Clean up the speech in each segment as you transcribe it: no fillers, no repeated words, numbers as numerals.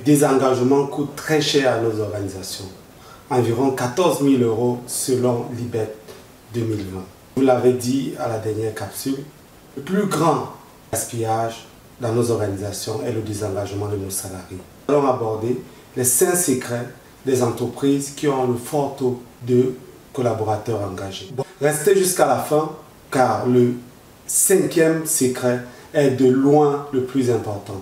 Des engagements coûtent très cher à nos organisations, environ 14 000 € selon l'IBET 2020. Vous l'avez dit à la dernière capsule, le plus grand gaspillage dans nos organisations est le désengagement de nos salariés. Nous allons aborder les 5 secrets des entreprises qui ont le fort taux de collaborateurs engagés. Restez jusqu'à la fin car le 5e secret est de loin le plus important.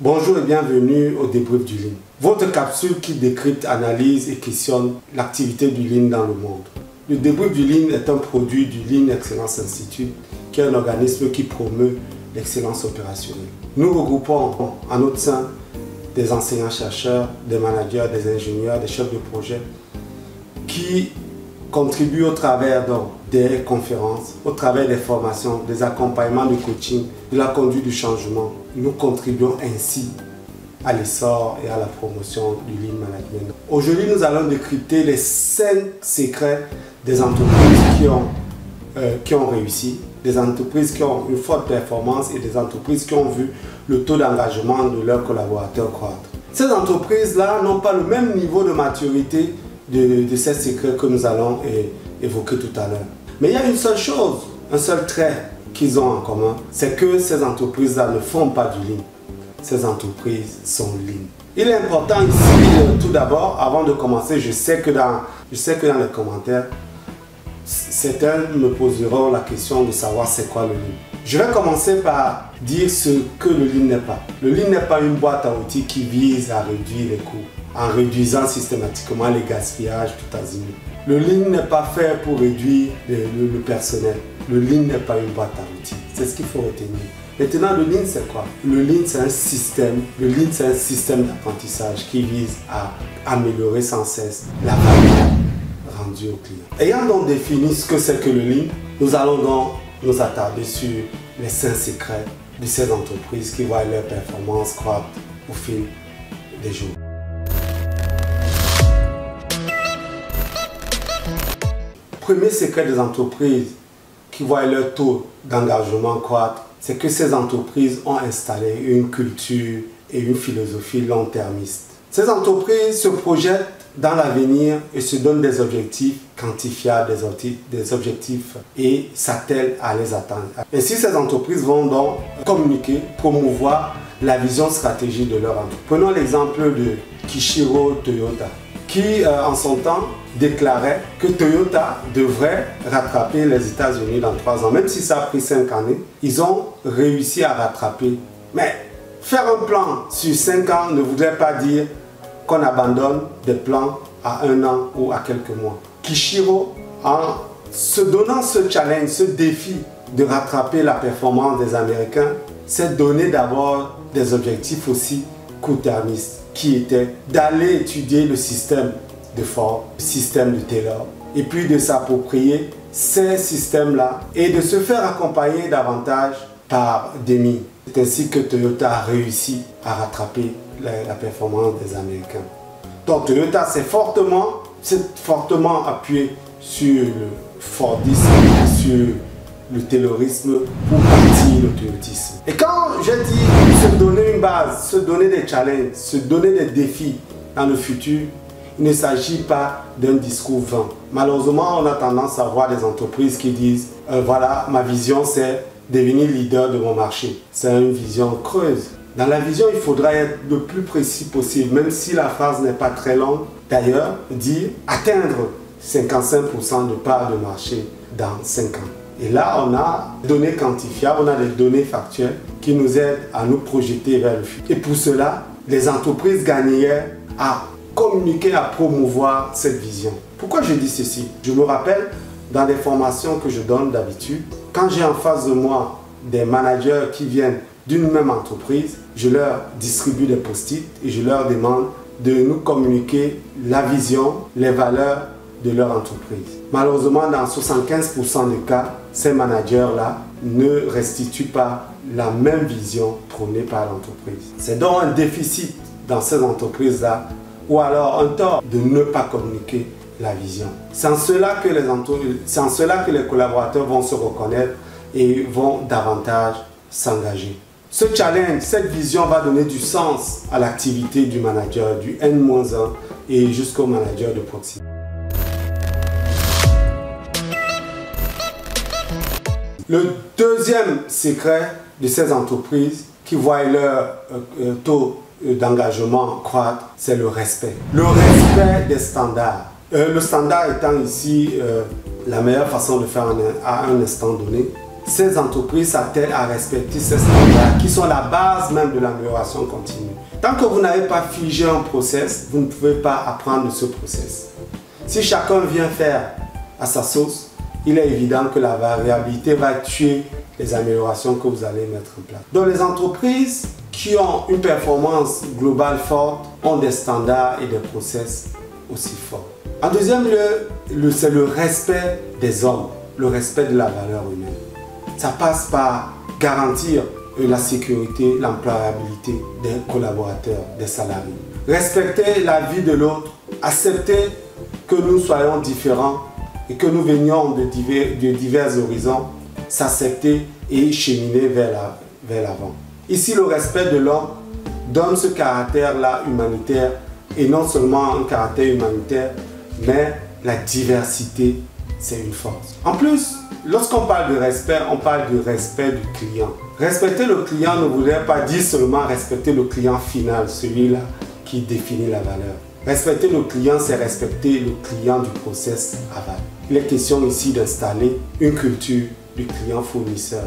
Bonjour et bienvenue au débrief du Lean. Votre capsule qui décrypte, analyse et questionne l'activité du Lean dans le monde. Le débrief du Lean est un produit du Lean Excellence Institute, qui est un organisme qui promeut l'excellence opérationnelle. Nous regroupons en notre sein des enseignants-chercheurs, des managers, des ingénieurs, des chefs de projet qui contribuent au travers des conférences, au travers des formations, des accompagnements de coaching, de la conduite du changement. Nous contribuons ainsi à l'essor et à la promotion du Lean Management. Aujourd'hui, nous allons décrypter les 5 secrets des entreprises qui ont réussi, des entreprises qui ont une forte performance et des entreprises qui ont vu le taux d'engagement de leurs collaborateurs croître. Ces entreprises-là n'ont pas le même niveau de maturité de ces secrets que nous allons évoquer tout à l'heure. Mais il y a une seule chose, un seul trait qu'ils ont en commun, c'est que ces entreprises-là ne font pas du Lean. Ces entreprises sont Lean. Il est important ici, tout d'abord, avant de commencer, je sais que dans les commentaires, certains me poseront la question de savoir c'est quoi le Lean. Je vais commencer par dire ce que le Lean n'est pas. Le Lean n'est pas une boîte à outils qui vise à réduire les coûts, en réduisant systématiquement les gaspillages tout azimut. Le Lean n'est pas fait pour réduire le personnel. Le Lean n'est pas une boîte à outils. C'est ce qu'il faut retenir. Maintenant, le Lean, c'est quoi? Le Lean, c'est un système. Le Lean, c'est un système d'apprentissage qui vise à améliorer sans cesse la valeur rendue au client. Ayant donc défini ce que c'est que le Lean, nous allons donc nous attarder sur les 5 secrets de ces entreprises qui voient leur performance croître au fil des jours. Premier secret des entreprises qui voient leur taux d'engagement croître, c'est que ces entreprises ont installé une culture et une philosophie long-termiste. Ces entreprises se projettent dans l'avenir et se donnent des objectifs quantifiables, des objectifs et s'attellent à les atteindre. Ainsi, ces entreprises vont donc communiquer, promouvoir la vision stratégique de leur entreprise. Prenons l'exemple de Kishiro Toyota, qui en son temps déclarait que Toyota devrait rattraper les États-Unis dans 3 ans. Même si ça a pris 5 années, ils ont réussi à rattraper. Mais faire un plan sur 5 ans ne voudrait pas dire qu'on abandonne des plans à 1 an ou à quelques mois. Kishiro, en se donnant ce challenge, ce défi de rattraper la performance des Américains, s'est donné d'abord des objectifs aussi court-termistes, qui étaient d'aller étudier le système de Ford, le système de Taylor, et puis de s'approprier ces systèmes-là et de se faire accompagner davantage par DEMI. C'est ainsi que Toyota a réussi à rattraper la performance des Américains. Donc Toyota s'est fortement appuyé sur le Fordisme, sur le Taylorisme pour bâtir le toyotisme. Et quand j'ai dit se donner une base, se donner des challenges, se donner des défis dans le futur, il ne s'agit pas d'un discours vain. Malheureusement, on a tendance à voir des entreprises qui disent voilà, ma vision c'est devenir leader de mon marché. C'est une vision creuse. Dans la vision, il faudra être le plus précis possible, même si la phrase n'est pas très longue. D'ailleurs, dire atteindre 55% de part de marché dans 5 ans. Et là, on a des données quantifiables, on a des données factuelles qui nous aident à nous projeter vers le futur. Et pour cela, les entreprises gagneraient à communiquer, à promouvoir cette vision. Pourquoi je dis ceci? Je me rappelle dans les formations que je donne d'habitude, quand j'ai en face de moi des managers qui viennent d'une même entreprise, je leur distribue des post-it et je leur demande de nous communiquer la vision, les valeurs de leur entreprise. Malheureusement, dans 75% des cas, ces managers-là ne restituent pas la même vision prônée par l'entreprise. C'est donc un déficit dans ces entreprises-là, ou alors un tort de ne pas communiquer la vision. C'est en cela que les collaborateurs vont se reconnaître et vont davantage s'engager. Ce challenge, cette vision va donner du sens à l'activité du manager, du N-1 et jusqu'au manager de proximité. Le deuxième secret de ces entreprises qui voient leur taux d'engagement croître, c'est le respect. Le respect des standards. Le standard étant ici la meilleure façon de faire à un instant donné. Ces entreprises s'attellent à respecter ces standards qui sont la base même de l'amélioration continue. Tant que vous n'avez pas figé un process, vous ne pouvez pas apprendre de ce process. Si chacun vient faire à sa sauce, il est évident que la variabilité va tuer les améliorations que vous allez mettre en place. Donc les entreprises qui ont une performance globale forte ont des standards et des process aussi forts. En deuxième lieu, c'est le respect des hommes, le respect de la valeur humaine. Ça passe par garantir la sécurité, l'employabilité des collaborateurs, des salariés. Respecter la vie de l'autre, accepter que nous soyons différents et que nous venions de divers horizons, s'accepter et cheminer vers l'avant. Ici, le respect de l'homme donne ce caractère-là humanitaire, et non seulement un caractère humanitaire, mais la diversité, c'est une force. En plus, lorsqu'on parle de respect, on parle du respect du client. Respecter le client ne voudrait pas dire seulement respecter le client final, celui-là qui définit la valeur. Respecter le client, c'est respecter le client du process aval. Il est question ici d'installer une culture du client fournisseur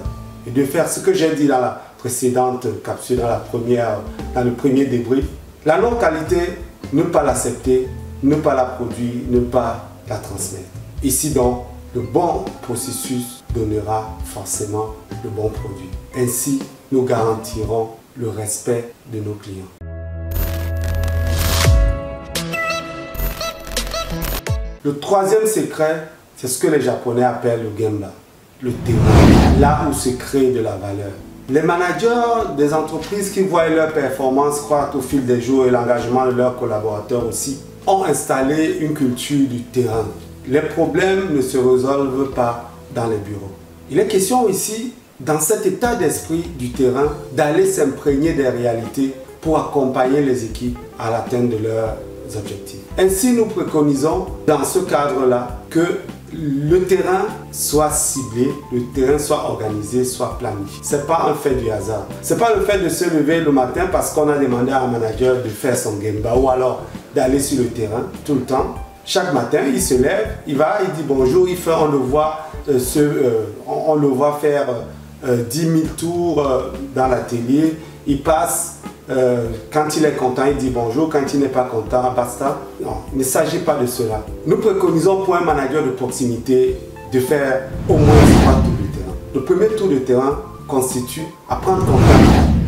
et de faire ce que j'ai dit dans la précédente capsule, dans le premier débrief. La non-qualité, ne pas l'accepter, ne pas la produire, ne pas la transmettre. Ici donc, le bon processus donnera forcément le bon produit. Ainsi, nous garantirons le respect de nos clients. Le troisième secret, c'est ce que les Japonais appellent le gemba, le terrain, là où se crée de la valeur. Les managers des entreprises qui voient leur performance croître au fil des jours et l'engagement de leurs collaborateurs aussi, ont installé une culture du terrain. Les problèmes ne se résolvent pas dans les bureaux. Il est question ici, dans cet état d'esprit du terrain, d'aller s'imprégner des réalités pour accompagner les équipes à l'atteinte de leurs objectifs. Ainsi, nous préconisons dans ce cadre-là que le terrain soit ciblé, le terrain soit organisé, soit planifié. Ce n'est pas un fait du hasard. Ce n'est pas le fait de se lever le matin parce qu'on a demandé à un manager de faire son gemba ou alors d'aller sur le terrain tout le temps. Chaque matin, il se lève, il va, il dit bonjour, on le voit faire 10 000 tours dans l'atelier. Il passe, quand il est content, il dit bonjour, quand il n'est pas content, basta. Non, il ne s'agit pas de cela. Nous préconisons pour un manager de proximité de faire au moins 3 tours de terrain. Le premier tour de terrain constitue à prendre contact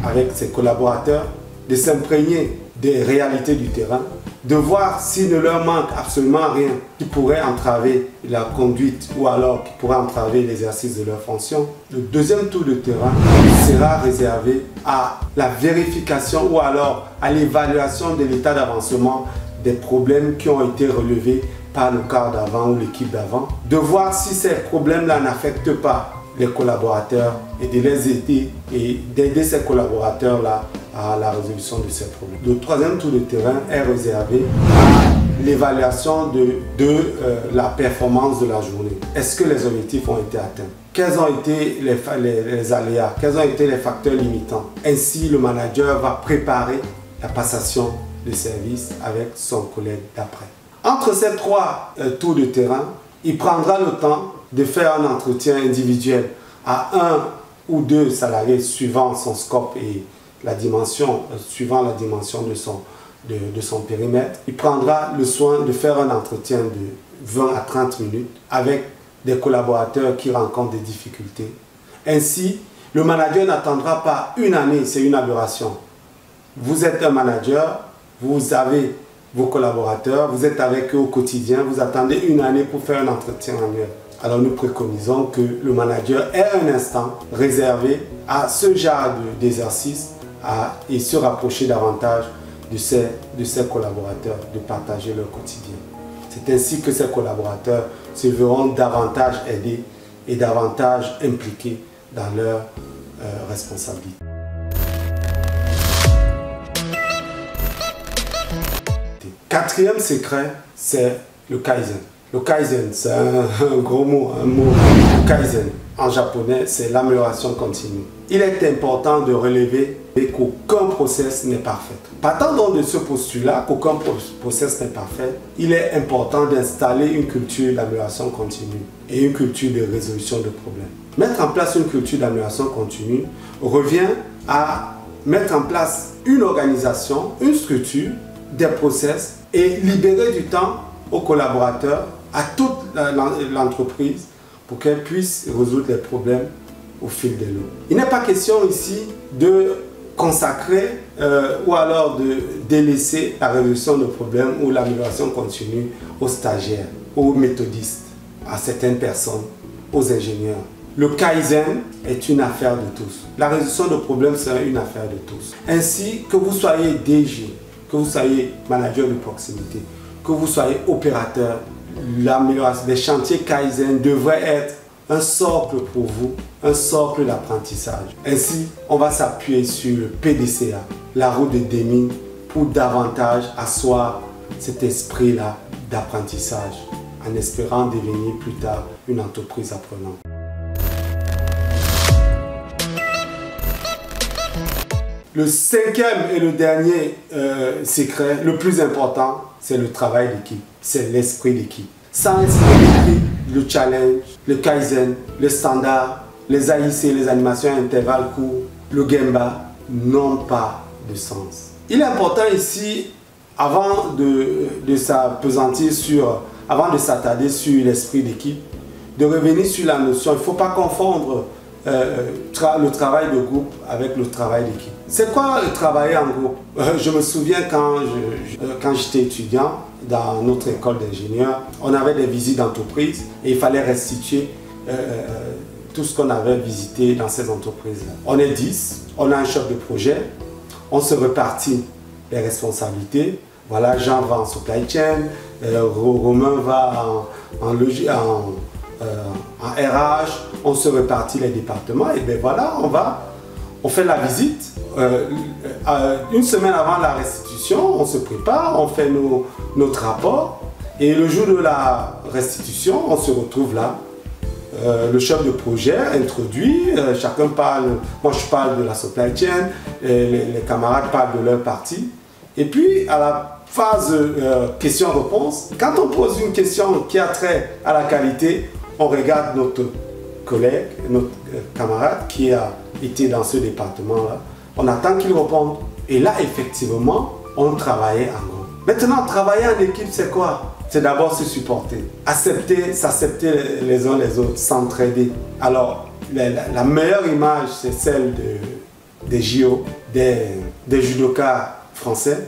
avec ses collaborateurs, de s'imprégner des réalités du terrain, de voir s'il ne leur manque absolument rien qui pourrait entraver la conduite ou alors qui pourrait entraver l'exercice de leurs fonctions. Le deuxième tour de terrain sera réservé à la vérification ou alors à l'évaluation de l'état d'avancement des problèmes qui ont été relevés par le cadre d'avant ou l'équipe d'avant, de voir si ces problèmes-là n'affectent pas les collaborateurs et de les aider et d'aider ces collaborateurs-là à la résolution de ces problèmes. Le troisième tour de terrain est réservé à l'évaluation de la performance de la journée. Est-ce que les objectifs ont été atteints? Quels ont été les aléas? Quels ont été les facteurs limitants? Ainsi, le manager va préparer la passation de service avec son collègue d'après. Entre ces 3 tours de terrain, il prendra le temps de faire un entretien individuel à 1 ou 2 salariés suivant son scope et la dimension, suivant la dimension de son périmètre. Il prendra le soin de faire un entretien de 20 à 30 minutes avec des collaborateurs qui rencontrent des difficultés. Ainsi, le manager n'attendra pas une année, c'est une aberration. Vous êtes un manager, vous avez vos collaborateurs, vous êtes avec eux au quotidien, vous attendez une année pour faire un entretien annuel. Alors nous préconisons que le manager ait un instant réservé à ce genre d'exercice et se rapprocher davantage de ses collaborateurs, de partager leur quotidien. C'est ainsi que ces collaborateurs se verront davantage aidés et davantage impliqués dans leurs responsabilités. Quatrième secret, c'est le Kaizen. Le Kaizen, c'est un gros mot, Le Kaizen, en japonais, c'est l'amélioration continue. Il est important de relever qu'aucun process n'est parfait. Partant donc de ce postulat qu'aucun process n'est parfait, il est important d'installer une culture d'amélioration continue et une culture de résolution de problèmes. Mettre en place une culture d'amélioration continue revient à mettre en place une organisation, une structure, des process et libérer du temps aux collaborateurs, à toute l'entreprise pour qu'elle puisse résoudre les problèmes au fil de l'eau. Il n'est pas question ici de consacrer ou alors de délaisser la résolution de problèmes ou l'amélioration continue aux stagiaires, aux méthodistes, à certaines personnes, aux ingénieurs. Le Kaizen est une affaire de tous. La résolution de problèmes c'est une affaire de tous. Ainsi que vous soyez DG, que vous soyez manager de proximité, que vous soyez opérateur, les chantiers Kaizen devraient être un socle pour vous, un socle d'apprentissage. Ainsi, on va s'appuyer sur le PDCA, la route de Deming, pour davantage asseoir cet esprit-là d'apprentissage, en espérant devenir plus tard une entreprise apprenante. Le cinquième et le dernier secret, le plus important, c'est le travail d'équipe, c'est l'esprit d'équipe. Sans esprit d'équipe, le challenge, le Kaizen, le standard, les AIC, les animations à intervalles courts, le Gemba n'ont pas de sens. Il est important ici, avant de s'appesantir avant de s'attarder sur l'esprit d'équipe, de revenir sur la notion. Il ne faut pas confondre le travail de groupe avec le travail d'équipe. C'est quoi travailler en groupe? Je me souviens quand j'étais étudiant dans notre école d'ingénieurs, on avait des visites d'entreprise et il fallait restituer tout ce qu'on avait visité dans ces entreprises-là. On est 10, on a un chef de projet, on se répartit les responsabilités. Voilà, Jean va en supply chain, Romain va en RH, on se répartit les départements et bien voilà, on fait la visite. Une semaine avant la restitution, on se prépare, on fait notre rapport et le jour de la restitution, on se retrouve là. Le chef de projet introduit, chacun parle, moi je parle de la supply chain, les camarades parlent de leur partie. Et puis à la phase question-réponse, quand on pose une question qui a trait à la qualité, on regarde notre collègue, notre camarade qui a été dans ce département-là. On attend qu'il réponde. Et là, effectivement, on travaillait en groupe. Maintenant, travailler en équipe, c'est quoi? C'est d'abord se supporter, s'accepter les uns les autres, s'entraider. Alors, la meilleure image, c'est celle des JO, des judokas français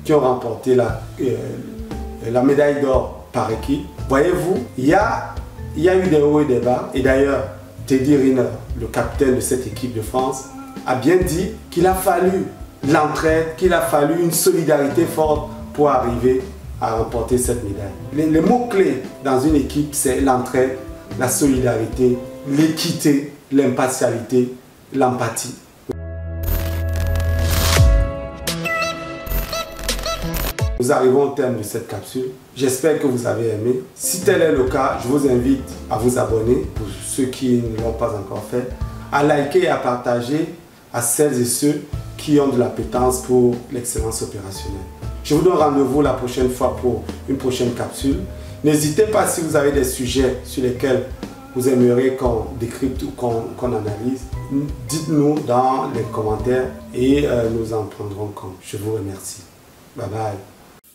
qui ont remporté la médaille d'or par équipe. Voyez-vous, il y a eu des hauts et des bas. Et d'ailleurs, Teddy Riner, le capitaine de cette équipe de France, a bien dit qu'il a fallu l'entraide, qu'il a fallu une solidarité forte pour arriver à remporter cette médaille. Les mots-clés dans une équipe, c'est l'entraide, la solidarité, l'équité, l'impartialité, l'empathie. Nous arrivons au terme de cette capsule. J'espère que vous avez aimé. Si tel est le cas, je vous invite à vous abonner, pour ceux qui ne l'ont pas encore fait, à liker et à partager à celles et ceux qui ont de l'appétence pour l'excellence opérationnelle. Je vous donne rendez-vous la prochaine fois pour une prochaine capsule. N'hésitez pas, si vous avez des sujets sur lesquels vous aimeriez qu'on décrypte ou qu'on analyse, dites-nous dans les commentaires et nous en prendrons compte. Je vous remercie. Bye bye.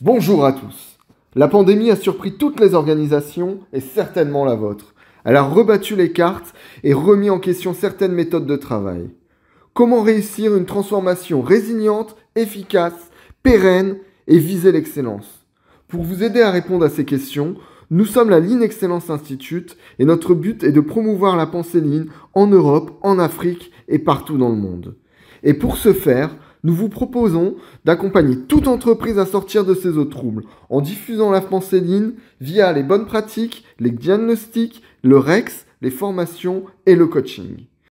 Bonjour à tous. La pandémie a surpris toutes les organisations et certainement la vôtre. Elle a rebattu les cartes et remis en question certaines méthodes de travail. Comment réussir une transformation résiliente, efficace, pérenne et viser l'excellence? Pour vous aider à répondre à ces questions, Nous sommes la Lean Excellence Institute et notre but est de promouvoir la pensée Lean en Europe, en Afrique et partout dans le monde. Et pour ce faire, nous vous proposons d'accompagner toute entreprise à sortir de ses eaux troubles en diffusant la pensée Lean via les bonnes pratiques, les diagnostics, le REX, les formations et le coaching.